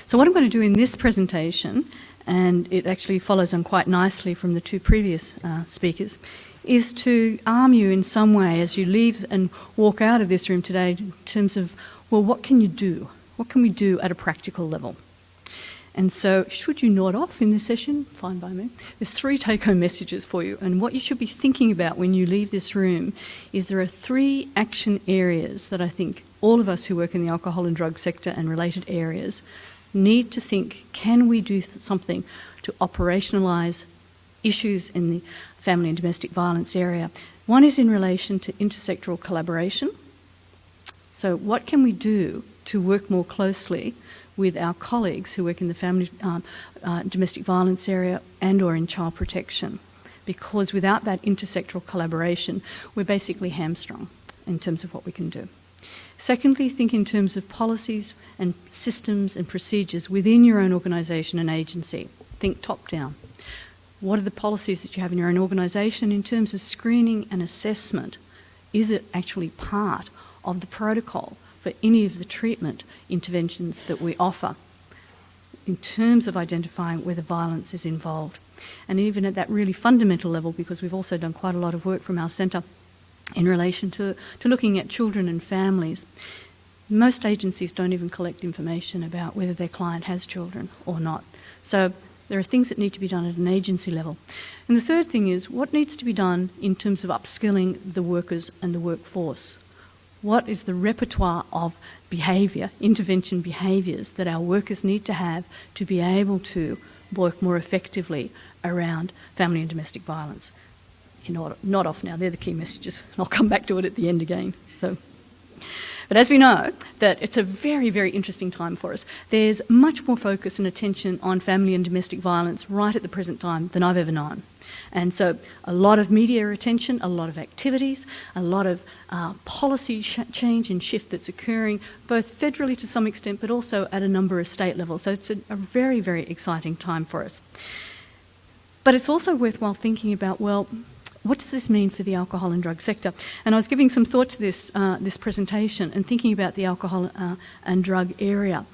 So what I'm going to do in this presentation, and it actually follows on quite nicely from the two previous speakers, is to arm you in some way as you leave and walk out of this room today in terms of, well, what can you do? What can we do at a practical level? And so should you nod off in this session, fine by me, there's 3 take-home messages for you. And what you should be thinking about when you leave this room is there are 3 action areas that I think all of us who work in the alcohol and drug sector and related areas need to think, can we do something to operationalise issues in the family and domestic violence area? One is in relation to intersectoral collaboration. So what can we do to work more closely with our colleagues who work in the family domestic violence area and or in child protection? Because without that intersectoral collaboration, we're basically hamstrung in terms of what we can do. Secondly, think in terms of policies and systems and procedures within your own organisation and agency. Think top down. What are the policies that you have in your own organisation in terms of screening and assessment? Is it actually part of the protocol for any of the treatment interventions that we offer in terms of identifying whether violence is involved? And even at that really fundamental level, because we've also done quite a lot of work from our centre in relation to looking at children and families. Most agencies don't even collect information about whether their client has children or not. So there are things that need to be done at an agency level. And the third thing is what needs to be done in terms of upskilling the workers and the workforce. What is the repertoire of behaviour, intervention behaviours that our workers need to have to be able to work more effectively around family and domestic violence? You're not off now, they're the key messages. I'll come back to it at the end again. But as we know, that it's a very, very interesting time for us. There's much more focus and attention on family and domestic violence right at the present time than I've ever known. And so a lot of media attention, a lot of activities, a lot of policy change and shift that's occurring, both federally to some extent, but also at a number of state levels. So it's a very, very exciting time for us. But it's also worthwhile thinking about, well, what does this mean for the alcohol and drug sector? And I was giving some thought to this presentation and thinking about the alcohol and drug area.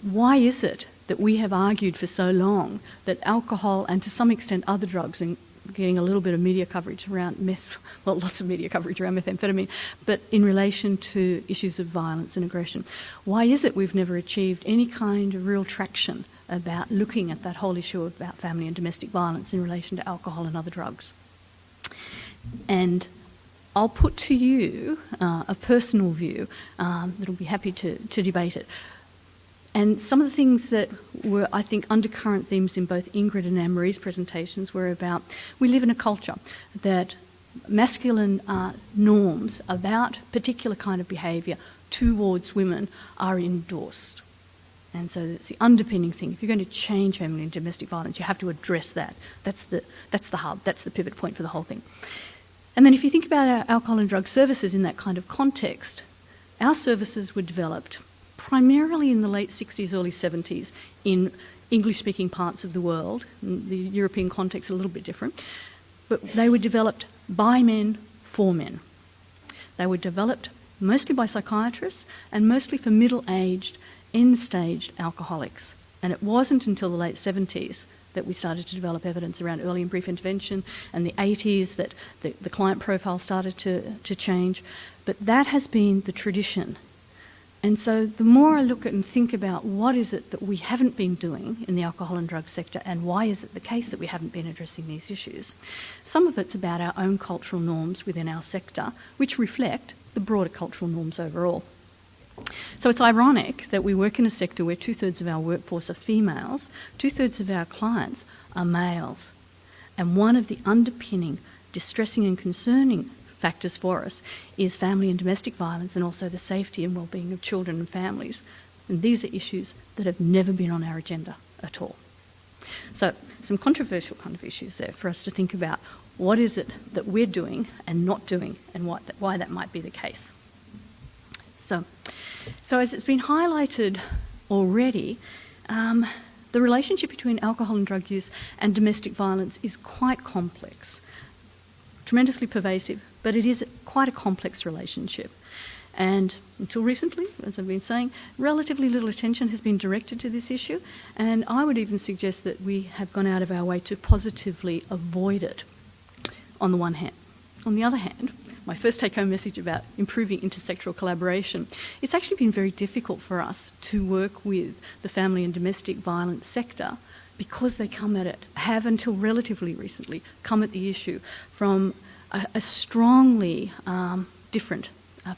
Why is it that we have argued for so long that alcohol and to some extent other drugs, and getting a little bit of media coverage around lots of media coverage around methamphetamine, but in relation to issues of violence and aggression, why is it we've never achieved any kind of real traction about looking at that whole issue about family and domestic violence in relation to alcohol and other drugs? And I'll put to you a personal view that'll be happy to debate it. And some of the things that were, I think, undercurrent themes in both Ingrid and Anne-Marie's presentations were about, we live in a culture that masculine norms about particular kind of behaviour towards women are endorsed. And so it's the underpinning thing. If you're going to change family and domestic violence, you have to address that. That's the hub, that's the pivot point for the whole thing. And then if you think about our alcohol and drug services in that kind of context, our services were developed primarily in the late 60s, early 70s in English-speaking parts of the world. The European context is a little bit different. But they were developed by men for men. They were developed mostly by psychiatrists and mostly for middle-aged, end-stage alcoholics. And it wasn't until the late 70s that we started to develop evidence around early and brief intervention, and the 80s that the client profile started to change. But that has been the tradition. And so the more I look at and think about what is it that we haven't been doing in the alcohol and drug sector and why is it the case that we haven't been addressing these issues, some of it's about our own cultural norms within our sector, which reflect the broader cultural norms overall. So it's ironic that we work in a sector where 2/3 of our workforce are females, 2/3 of our clients are males. And one of the underpinning, distressing and concerning factors for us is family and domestic violence and also the safety and well-being of children and families. And these are issues that have never been on our agenda at all. So some controversial kind of issues there for us to think about. What is it that we're doing and not doing and why that might be the case? So as it's been highlighted already, the relationship between alcohol and drug use and domestic violence is quite complex, tremendously pervasive, but it is quite a complex relationship. And until recently, as I've been saying, relatively little attention has been directed to this issue, and I would even suggest that we have gone out of our way to positively avoid it, on the one hand. On the other hand, my first take-home message about improving intersectoral collaboration, it's actually been very difficult for us to work with the family and domestic violence sector because they have until relatively recently come at the issue from a strongly different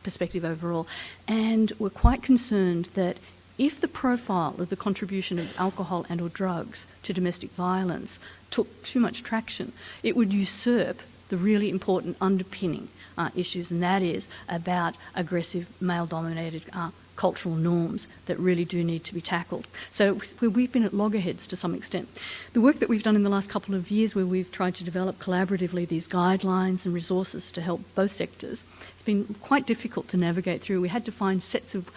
perspective overall. And we're quite concerned that if the profile of the contribution of alcohol and or drugs to domestic violence took too much traction, it would usurp the really important underpinning issues, and that is about aggressive male-dominated cultural norms that really do need to be tackled. So we've been at loggerheads to some extent. The work that we've done in the last couple of years, where we've tried to develop collaboratively these guidelines and resources to help both sectors, it's been quite difficult to navigate through. We had to find sets of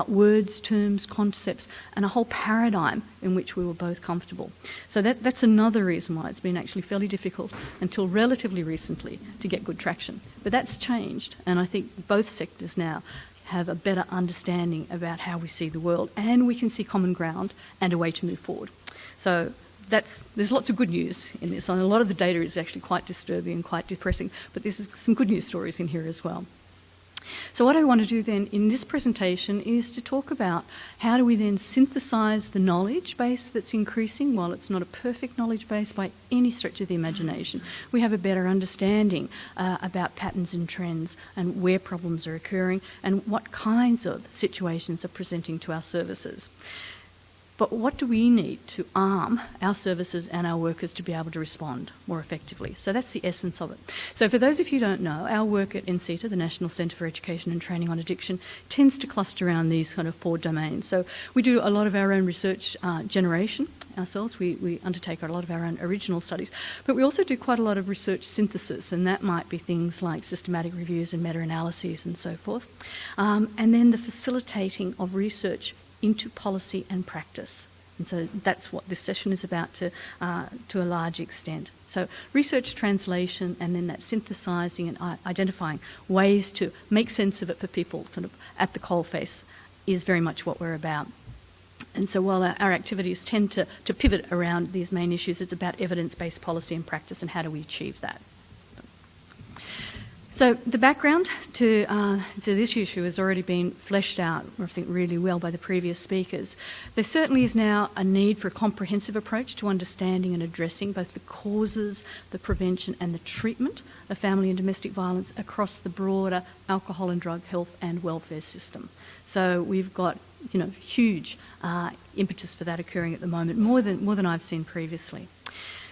words, terms, concepts, and a whole paradigm in which we were both comfortable. So that's another reason why it's been actually fairly difficult until relatively recently to get good traction. But that's changed, and I think both sectors now have a better understanding about how we see the world, and we can see common ground and a way to move forward. So there's lots of good news in this, and a lot of the data is actually quite disturbing and quite depressing, but there's some good news stories in here as well. So what I want to do then in this presentation is to talk about how do we then synthesise the knowledge base that's increasing. While it's not a perfect knowledge base by any stretch of the imagination, we have a better understanding about patterns and trends and where problems are occurring and what kinds of situations are presenting to our services. But what do we need to arm our services and our workers to be able to respond more effectively? So that's the essence of it. So for those of you who don't know, our work at NCETA, the National Centre for Education and Training on Addiction, tends to cluster around these kind of 4 domains. So we do a lot of our own research generation ourselves. We undertake a lot of our own original studies, but we also do quite a lot of research synthesis, and that might be things like systematic reviews and meta-analyses and so forth. And then the facilitating of research into policy and practice. And so that's what this session is about to a large extent. So research translation and then that synthesising and identifying ways to make sense of it for people sort of at the coalface is very much what we're about. And so while our activities tend to pivot around these main issues, it's about evidence-based policy and practice and how do we achieve that. So the background to this issue has already been fleshed out, I think, really well by the previous speakers. There certainly is now a need for a comprehensive approach to understanding and addressing both the causes, the prevention and the treatment of family and domestic violence across the broader alcohol and drug health and welfare system. So we've got huge impetus for that occurring at the moment, more than I've seen previously.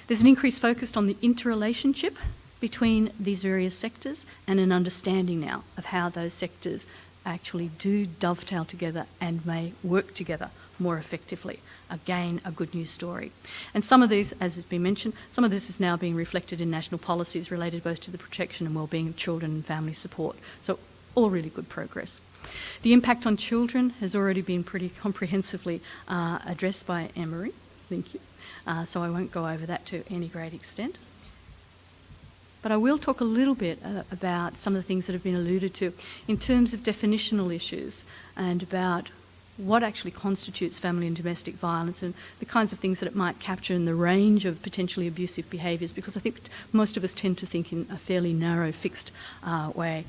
There's an increased focus on the interrelationship between these various sectors and an understanding now of how those sectors actually do dovetail together and may work together more effectively. Again, a good news story. And some of these, as has been mentioned, some of this is now being reflected in national policies related both to the protection and wellbeing of children and family support. So all really good progress. The impact on children has already been pretty comprehensively addressed by Anne-Marie. Thank you. So I won't go over that to any great extent. But I will talk a little bit about some of the things that have been alluded to in terms of definitional issues and about what actually constitutes family and domestic violence and the kinds of things that it might capture in the range of potentially abusive behaviours, because I think most of us tend to think in a fairly narrow, fixed way.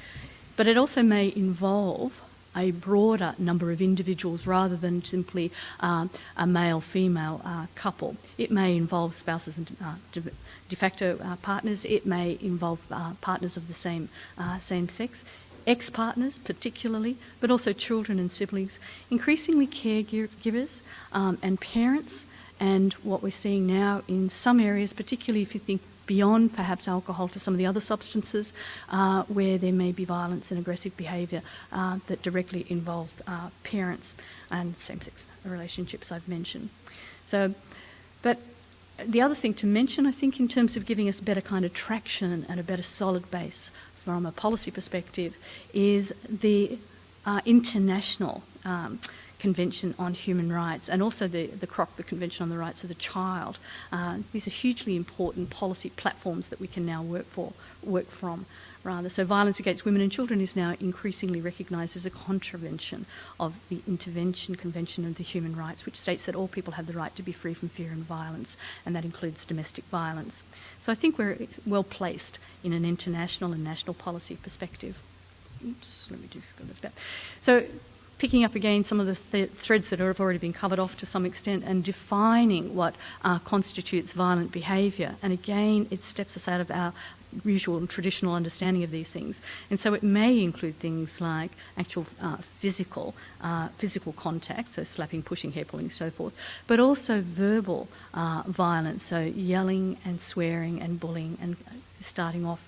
But it also may involve a broader number of individuals rather than simply a male-female couple. It may involve spouses and de facto partners. It may involve partners of the same sex, ex-partners particularly, but also children and siblings, increasingly caregivers and parents, and what we're seeing now in some areas, particularly if you think beyond perhaps alcohol to some of the other substances where there may be violence and aggressive behaviour that directly involve parents and same-sex relationships I've mentioned. So, but the other thing to mention, I think, in terms of giving us better kind of traction and a better solid base from a policy perspective is the international Convention on Human Rights, and also the CROC, the Convention on the Rights of the Child. These are hugely important policy platforms that we can now work from. So violence against women and children is now increasingly recognised as a contravention of the Intervention Convention of the Human Rights, which states that all people have the right to be free from fear and violence, and that includes domestic violence. So I think we're well placed in an international and national policy perspective. Oops, let me just go look at that. So picking up again some of the threads that have already been covered off to some extent, and defining what constitutes violent behaviour. And again, it steps us out of our usual and traditional understanding of these things. And so it may include things like actual physical contact, so slapping, pushing, hair pulling, so forth, but also verbal violence, so yelling and swearing and bullying and starting off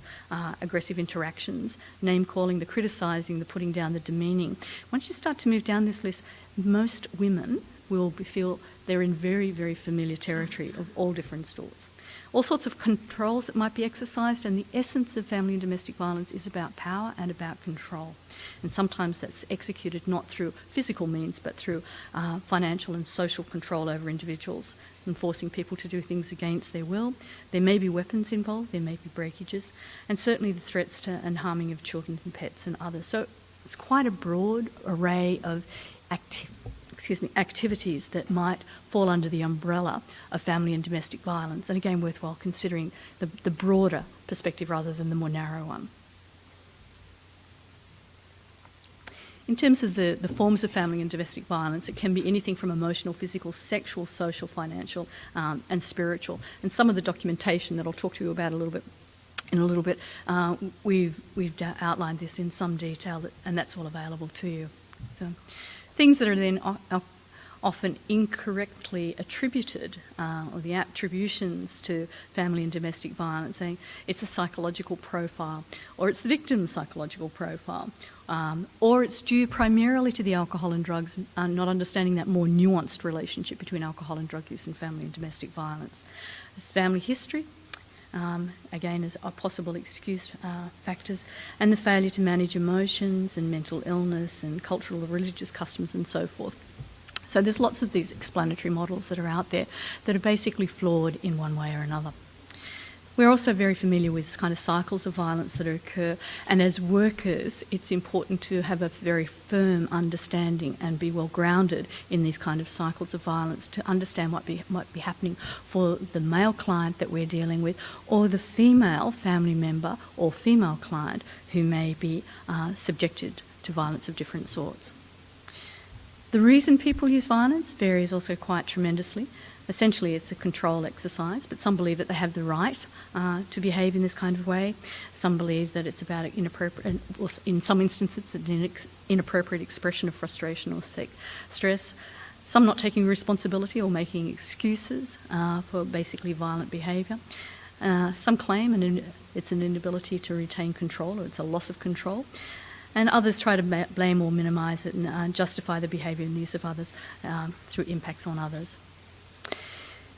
aggressive interactions, name-calling, the criticising, the putting down, the demeaning. Once you start to move down this list, most women will feel they're in very, very familiar territory of all different sorts. All sorts of controls that might be exercised, and the essence of family and domestic violence is about power and about control. And sometimes that's executed not through physical means, but through financial and social control over individuals, and forcing people to do things against their will. There may be weapons involved, there may be breakages, and certainly the threats to and harming of children and pets and others. So it's quite a broad array of activities that might fall under the umbrella of family and domestic violence, and again worthwhile considering the broader perspective rather than the more narrow one. In terms of the forms of family and domestic violence, it can be anything from emotional, physical, sexual, social, financial, and spiritual. And some of the documentation that I'll talk to you about in a little bit, we've outlined this in some detail, and that's all available to you. So, things that are then often incorrectly attributed, or the attributions to family and domestic violence, saying it's a psychological profile, or it's the victim's psychological profile, or it's due primarily to the alcohol and drugs, not understanding that more nuanced relationship between alcohol and drug use and family and domestic violence. It's family history, again as possible excuse factors, and the failure to manage emotions and mental illness and cultural or religious customs and so forth. So there's lots of these explanatory models that are out there that are basically flawed in one way or another. We're also very familiar with kind of cycles of violence that occur, and as workers it's important to have a very firm understanding and be well grounded in these kind of cycles of violence to understand what might be happening for the male client that we're dealing with, or the female family member or female client who may be subjected to violence of different sorts. The reason people use violence varies also quite tremendously. Essentially, it's a control exercise, but some believe that they have the right to behave in this kind of way. Some believe that it's about inappropriate, or in some instances, an inappropriate expression of frustration or stress. Some not taking responsibility or making excuses for basically violent behaviour. Some claim it's an inability to retain control, or it's a loss of control. And others try to blame or minimise it and justify the behaviour and use of others through impacts on others.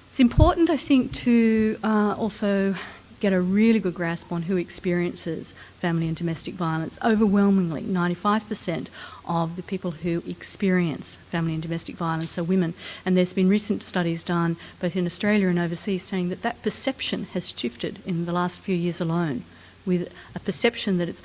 It's important, I think, to also get a really good grasp on who experiences family and domestic violence. Overwhelmingly, 95% of the people who experience family and domestic violence are women. And there's been recent studies done both in Australia and overseas saying that perception has shifted in the last few years alone, with a perception that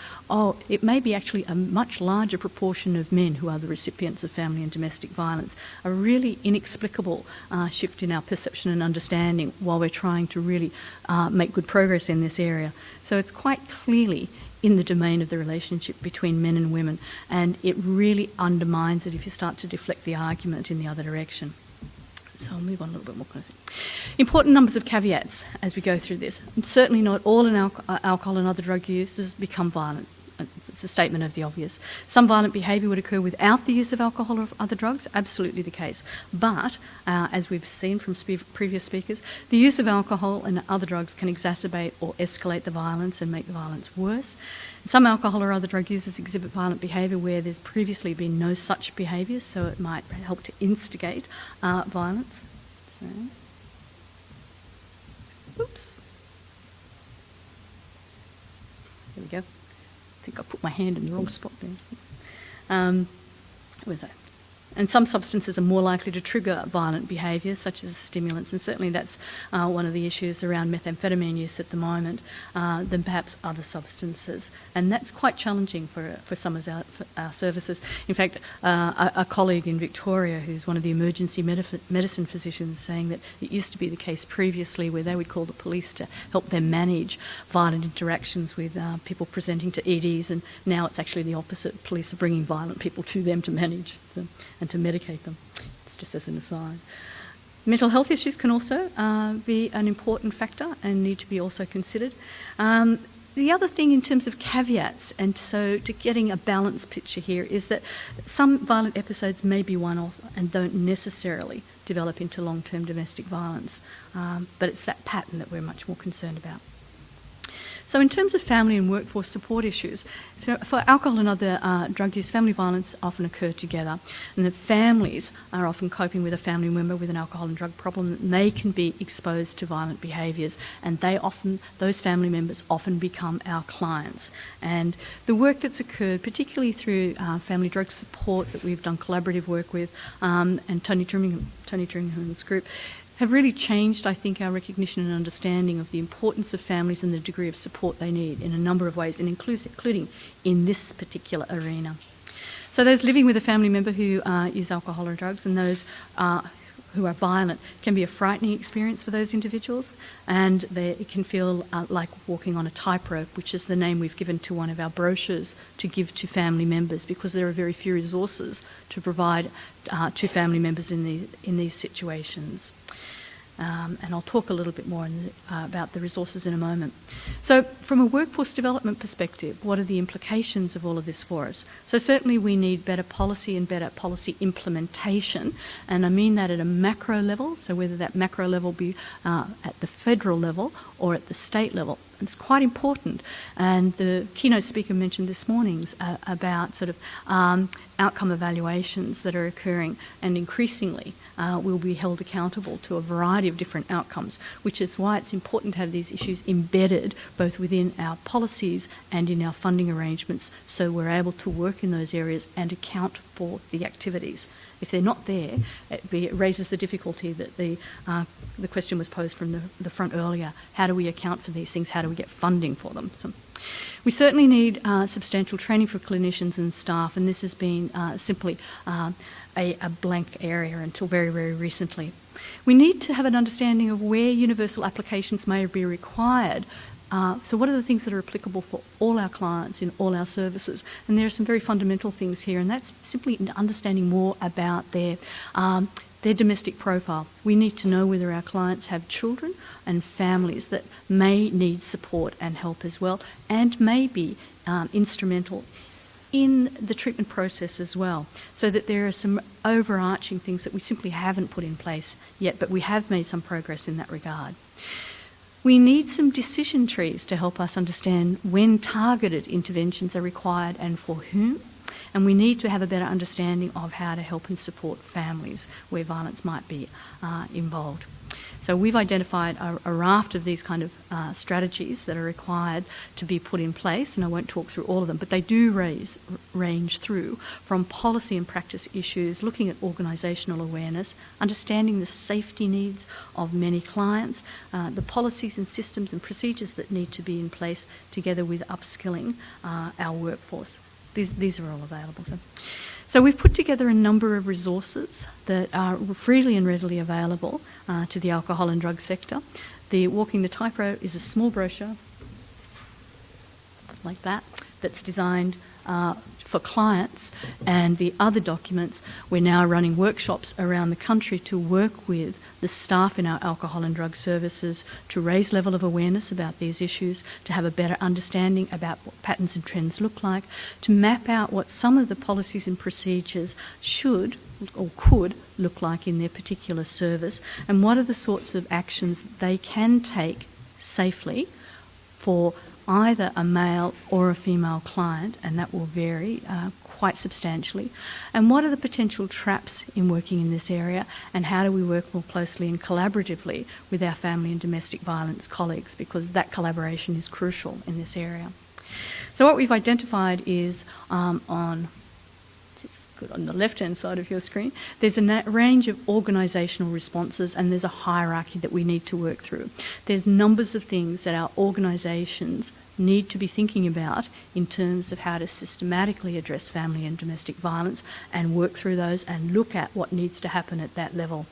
it may be actually a much larger proportion of men who are the recipients of family and domestic violence. A really inexplicable shift in our perception and understanding while we're trying to really make good progress in this area. So it's quite clearly in the domain of the relationship between men and women, and it really undermines it if you start to deflect the argument in the other direction. So I'll move on a little bit more closely. Important numbers of caveats as we go through this. And certainly not all alcohol and other drug users become violent. It's a statement of the obvious. Some violent behaviour would occur without the use of alcohol or other drugs, absolutely the case. But, as we've seen from previous speakers, the use of alcohol and other drugs can exacerbate or escalate the violence and make the violence worse. Some alcohol or other drug users exhibit violent behaviour where there's previously been no such behaviour, so it might help to instigate violence. So, oops. There we go. I think I put my hand in the wrong spot there. Where's that? And some substances are more likely to trigger violent behaviour, such as stimulants, and certainly that's one of the issues around methamphetamine use at the moment, than perhaps other substances. And that's quite challenging for some of our services. In fact, a colleague in Victoria, who's one of the emergency medicine physicians, saying that it used to be the case previously where they would call the police to help them manage violent interactions with people presenting to EDs, and now it's actually the opposite. Police are bringing violent people to them to manage them and to medicate them. It's just as an aside. Mental health issues can also be an important factor and need to be also considered. The other thing in terms of caveats, and so to getting a balanced picture here, is that some violent episodes may be one-off and don't necessarily develop into long-term domestic violence, but it's that pattern that we're much more concerned about. So in terms of family and workforce support issues, for alcohol and other drug use, family violence often occur together, and the families are often coping with a family member with an alcohol and drug problem, and they can be exposed to violent behaviours, and those family members often become our clients. And the work that's occurred, particularly through family drug support that we've done collaborative work with, and Tony Tringham's group, have really changed, I think, our recognition and understanding of the importance of families and the degree of support they need in a number of ways, and including in this particular arena. So those living with a family member who use alcohol or drugs, and those who are violent, can be a frightening experience for those individuals, and it can feel like walking on a tightrope, which is the name we've given to one of our brochures to give to family members, because there are very few resources to provide to family members in these situations. And I'll talk a little bit more about the resources in a moment. So from a workforce development perspective, what are the implications of all of this for us? So certainly we need better policy and better policy implementation, and I mean that at a macro level, so whether that macro level be at the federal level or at the state level. It's quite important, and the keynote speaker mentioned this morning about sort of outcome evaluations that are occurring, and increasingly will be held accountable to a variety of different outcomes, which is why it's important to have these issues embedded both within our policies and in our funding arrangements, so we're able to work in those areas and account for the activities. If they're not there, it raises the difficulty that the question was posed from the front earlier. How do we account for these things? How do we get funding for them? So we certainly need substantial training for clinicians and staff, and this has been simply a blank area until very, very recently. We need to have an understanding of where universal applications may be required. So what are the things that are applicable for all our clients in all our services? And there are some very fundamental things here, and that's simply understanding more about their domestic profile. We need to know whether our clients have children and families that may need support and help as well, and may be instrumental in the treatment process as well, so that there are some overarching things that we simply haven't put in place yet, but we have made some progress in that regard. We need some decision trees to help us understand when targeted interventions are required and for whom, and we need to have a better understanding of how to help and support families where violence might be involved. So we've identified a raft of these kind of strategies that are required to be put in place, and I won't talk through all of them, but they do range through from policy and practice issues, looking at organisational awareness, understanding the safety needs of many clients, the policies and systems and procedures that need to be in place together with upskilling our workforce. These are all available. So we've put together a number of resources that are freely and readily available to the alcohol and drug sector. The Walking the Tightrope is a small brochure like that that's designed for clients, and the other documents, we're now running workshops around the country to work with the staff in our alcohol and drug services to raise level of awareness about these issues, to have a better understanding about what patterns and trends look like, to map out what some of the policies and procedures should or could look like in their particular service, and what are the sorts of actions they can take safely for either a male or a female client, and that will vary quite substantially. And what are the potential traps in working in this area, and how do we work more closely and collaboratively with our family and domestic violence colleagues, because that collaboration is crucial in this area. So what we've identified is good, on the left-hand side of your screen, there's a range of organisational responses, and there's a hierarchy that we need to work through. There's numbers of things that our organisations need to be thinking about in terms of how to systematically address family and domestic violence and work through those and look at what needs to happen at that level.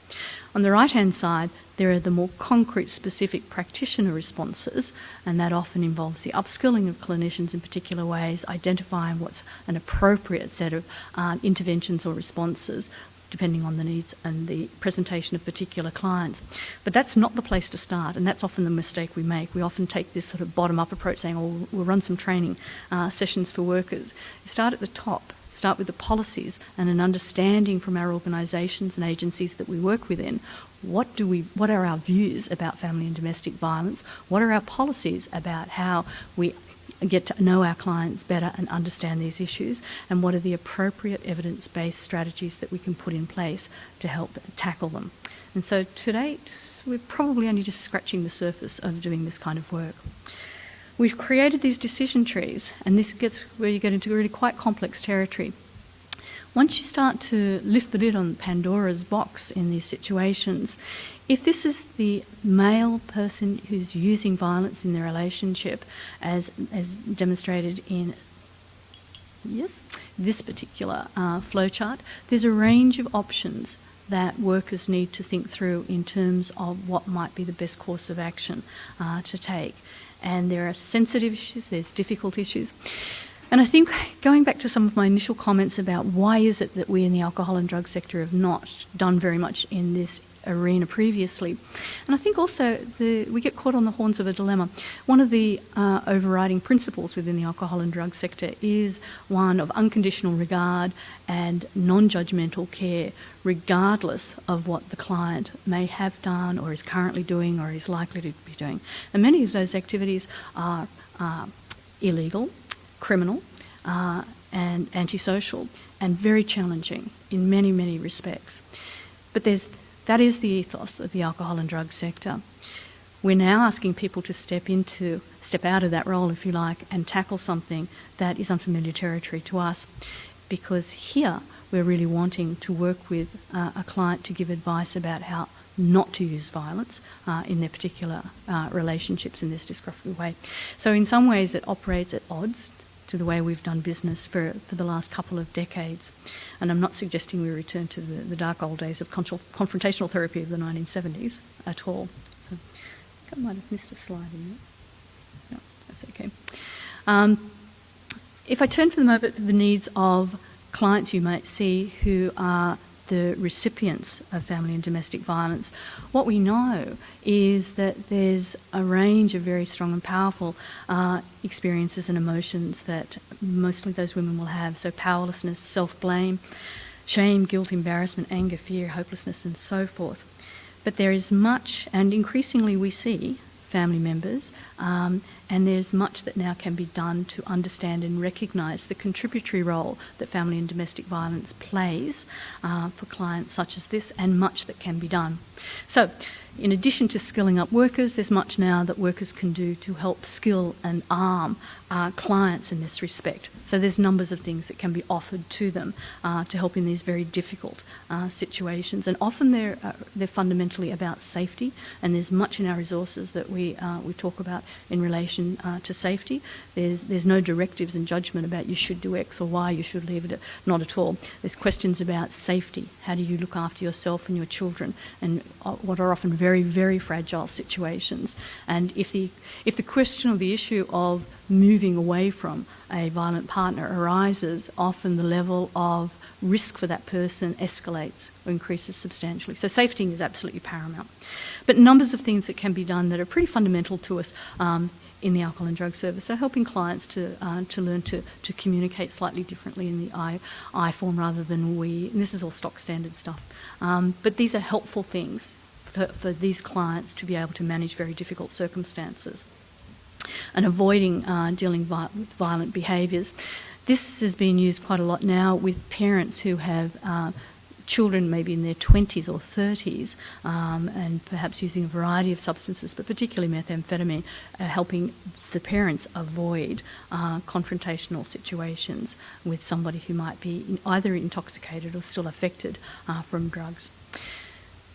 On the right-hand side, there are the more concrete, specific practitioner responses, and that often involves the upskilling of clinicians in particular ways, identifying what's an appropriate set of interventions or responses, depending on the needs and the presentation of particular clients. But that's not the place to start, and that's often the mistake we make. We often take this sort of bottom-up approach, saying, oh, we'll run some training sessions for workers. You start at the top. Start with the policies and an understanding from our organisations and agencies that we work within. What are our views about family and domestic violence? What are our policies about how we get to know our clients better and understand these issues? And what are the appropriate evidence-based strategies that we can put in place to help tackle them? And so to date, we're probably only just scratching the surface of doing this kind of work. We've created these decision trees, and this gets where you get into really quite complex territory. Once you start to lift the lid on Pandora's box in these situations, if this is the male person who's using violence in their relationship, as demonstrated in this particular flowchart, there's a range of options that workers need to think through in terms of what might be the best course of action to take. And there are sensitive issues, there's difficult issues. And I think going back to some of my initial comments about why is it that we in the alcohol and drug sector have not done very much in this arena previously. And I think also we get caught on the horns of a dilemma. One of the overriding principles within the alcohol and drug sector is one of unconditional regard and non-judgmental care, regardless of what the client may have done or is currently doing or is likely to be doing. And many of those activities are illegal, criminal, and antisocial, and very challenging in many, many respects. But that is the ethos of the alcohol and drug sector. We're now asking people to step out of that role, if you like, and tackle something that is unfamiliar territory to us, because here we're really wanting to work with a client to give advice about how not to use violence in their particular relationships in this disruptive way. So in some ways it operates at odds to the way we've done business for the last couple of decades. And I'm not suggesting we return to the dark old days of confrontational therapy of the 1970s at all. So I might have missed a slide in there. No, that's okay. If I turn for the moment to the needs of clients you might see who are the recipients of family and domestic violence, what we know is that there's a range of very strong and powerful experiences and emotions that mostly those women will have. So powerlessness, self-blame, shame, guilt, embarrassment, anger, fear, hopelessness, and so forth. But there is much, and increasingly we see family members, and there's much that now can be done to understand and recognise the contributory role that family and domestic violence plays for clients such as this, and much that can be done. So, in addition to skilling up workers, there's much now that workers can do to help skill and arm clients in this respect. So there's numbers of things that can be offered to them to help in these very difficult situations. And often they're fundamentally about safety, and there's much in our resources that we talk about in relation to safety. There's no directives and judgment about you should do X or Y, you should leave it, not at all. There's questions about safety. How do you look after yourself and your children, and what are often very, very fragile situations. And if the question or the issue of moving away from a violent partner arises, often the level of risk for that person escalates or increases substantially. So safety is absolutely paramount. But numbers of things that can be done that are pretty fundamental to us in the alcohol and drug service. So helping clients to learn to communicate slightly differently in the I form rather than we. And this is all stock standard stuff. But these are helpful things for these clients to be able to manage very difficult circumstances. And avoiding dealing with violent behaviours. This has been used quite a lot now with parents who have children maybe in their 20s or 30s and perhaps using a variety of substances, but particularly methamphetamine, helping the parents avoid confrontational situations with somebody who might be either intoxicated or still affected from drugs.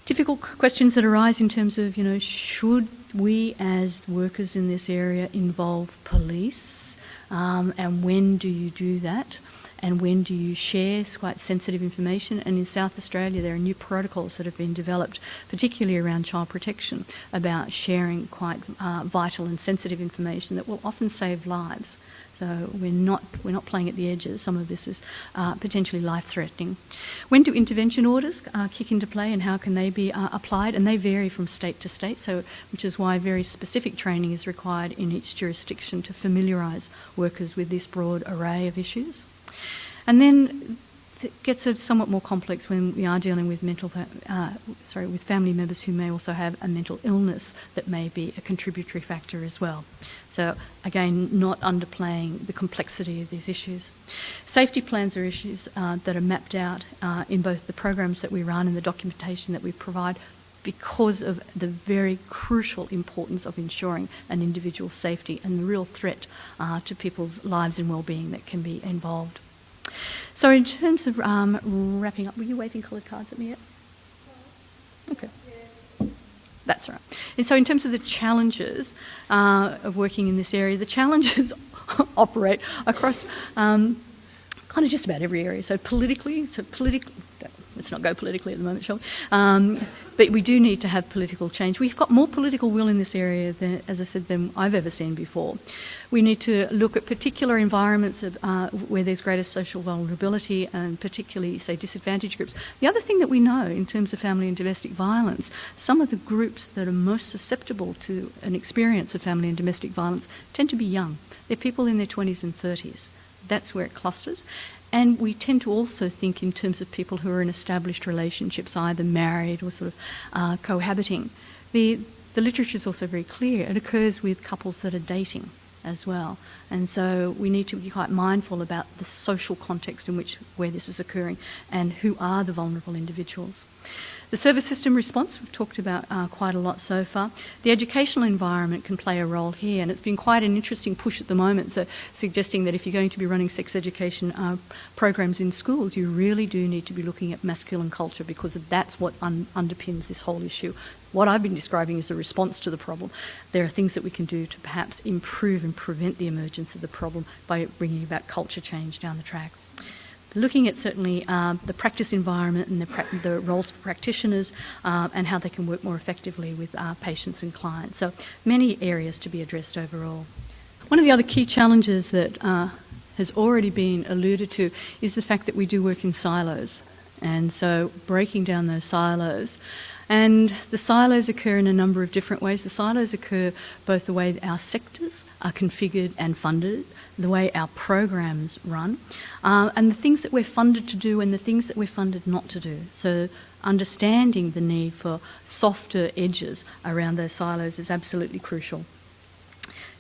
Difficult questions that arise in terms of, should we as workers in this area involve police? And when do you do that? And when do you share quite sensitive information? And in South Australia, there are new protocols that have been developed, particularly around child protection, about sharing quite vital and sensitive information that will often save lives. So we're not playing at the edges. Some of this is potentially life-threatening. When do intervention orders kick into play, and how can they be applied? And they vary from state to state, so which is why very specific training is required in each jurisdiction to familiarise workers with this broad array of issues. And then it gets somewhat more complex when we are dealing with with family members who may also have a mental illness that may be a contributory factor as well. So again, not underplaying the complexity of these issues. Safety plans are issues that are mapped out in both the programs that we run and the documentation that we provide, because of the very crucial importance of ensuring an individual's safety and the real threat to people's lives and well-being that can be involved. So in terms of wrapping up, were you waving coloured cards at me yet? Okay. That's right. And so in terms of the challenges of working in this area, the challenges operate across kind of just about every area. So politically, let's not go politically at the moment, shall we? But we do need to have political change. We've got more political will in this area, than, as I said, than I've ever seen before. We need to look at particular environments where there's greater social vulnerability, and particularly, say, disadvantaged groups. The other thing that we know in terms of family and domestic violence, some of the groups that are most susceptible to an experience of family and domestic violence tend to be young. They're people in their 20s and 30s. That's where it clusters. And we tend to also think in terms of people who are in established relationships, either married or sort of cohabiting. The literature is also very clear. It occurs with couples that are dating as well. And so we need to be quite mindful about the social context in where this is occurring and who are the vulnerable individuals. The service system response we've talked about quite a lot so far. The educational environment can play a role here, and it's been quite an interesting push at the moment, so suggesting that if you're going to be running sex education programs in schools, you really do need to be looking at masculine culture, because that's what underpins this whole issue. What I've been describing is a response to the problem. There are things that we can do to perhaps improve and prevent the emergence of the problem by bringing about culture change down the track. Looking at certainly the practice environment and the roles for practitioners and how they can work more effectively with patients and clients. So many areas to be addressed overall. One of the other key challenges that has already been alluded to is the fact that we do work in silos. And so breaking down those silos. And the silos occur in a number of different ways. The silos occur both the way our sectors are configured and funded, the way our programs run, and the things that we're funded to do and the things that we're funded not to do. So understanding the need for softer edges around those silos is absolutely crucial.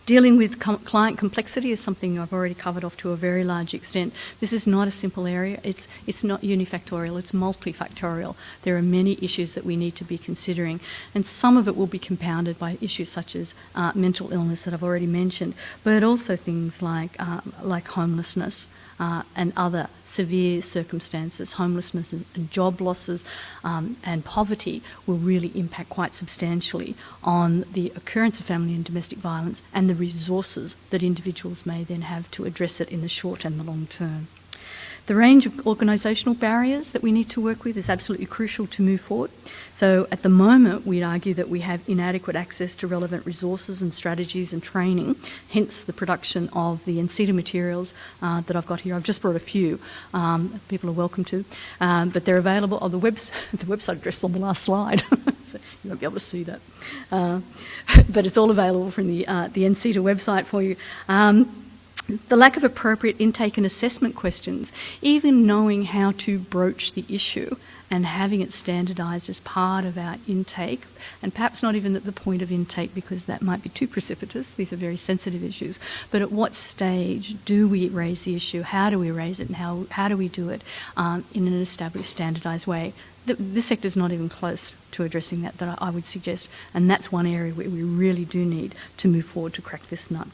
Dealing with client complexity is something I've already covered off to a very large extent. This is not a simple area. It's not unifactorial, it's multifactorial. There are many issues that we need to be considering, and some of it will be compounded by issues such as mental illness that I've already mentioned, but also things like homelessness, and other severe circumstances. Homelessness and job losses and poverty will really impact quite substantially on the occurrence of family and domestic violence and the resources that individuals may then have to address it in the short and the long term. The range of organisational barriers that we need to work with is absolutely crucial to move forward. So at the moment, we'd argue that we have inadequate access to relevant resources and strategies and training, hence the production of the NCETA materials that I've got here. I've just brought a few. People are welcome to, but they're available on the website address is on the last slide, so you won't be able to see that. But it's all available from the NCETA website for you. The lack of appropriate intake and assessment questions, even knowing how to broach the issue and having it standardised as part of our intake, and perhaps not even at the point of intake because that might be too precipitous. These are very sensitive issues. But at what stage do we raise the issue? How do we raise it, and how do we do it in an established, standardised way? This sector is not even close to addressing that I would suggest, and that's one area where we really do need to move forward to crack this nut.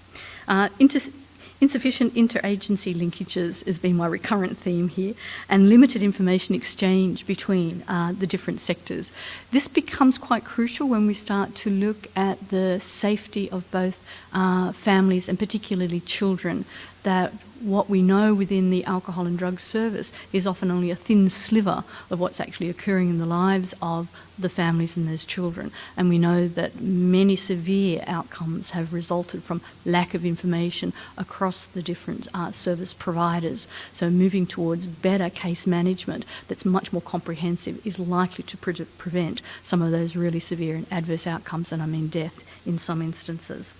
Insufficient interagency linkages has been my recurrent theme here, and limited information exchange between the different sectors. This becomes quite crucial when we start to look at the safety of both families and particularly children, that what we know within the alcohol and drug service is often only a thin sliver of what's actually occurring in the lives of the families and those children. And we know that many severe outcomes have resulted from lack of information across the different service providers. So moving towards better case management that's much more comprehensive is likely to prevent some of those really severe and adverse outcomes, and I mean death in some instances.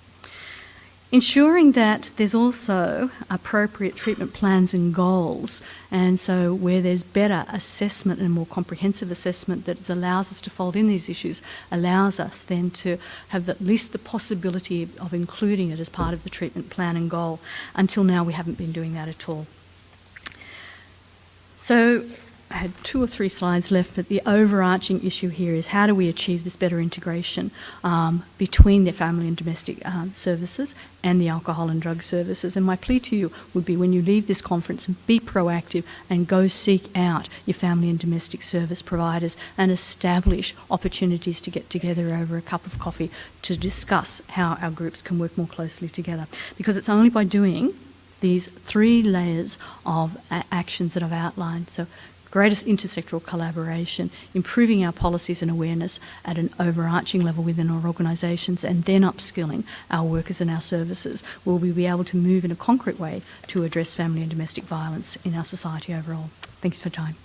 Ensuring that there's also appropriate treatment plans and goals, and so where there's better assessment and more comprehensive assessment that allows us to fold in these issues, allows us then to have at least the possibility of including it as part of the treatment plan and goal. Until now we haven't been doing that at all. So I had 2 or 3 slides left, but the overarching issue here is how do we achieve this better integration between the family and domestic services and the alcohol and drug services. And my plea to you would be, when you leave this conference, be proactive and go seek out your family and domestic service providers and establish opportunities to get together over a cup of coffee to discuss how our groups can work more closely together. Because it's only by doing these 3 layers of actions that I've outlined, so greatest intersectoral collaboration, improving our policies and awareness at an overarching level within our organisations, and then upskilling our workers and our services, will we be able to move in a concrete way to address family and domestic violence in our society overall. Thank you for your time.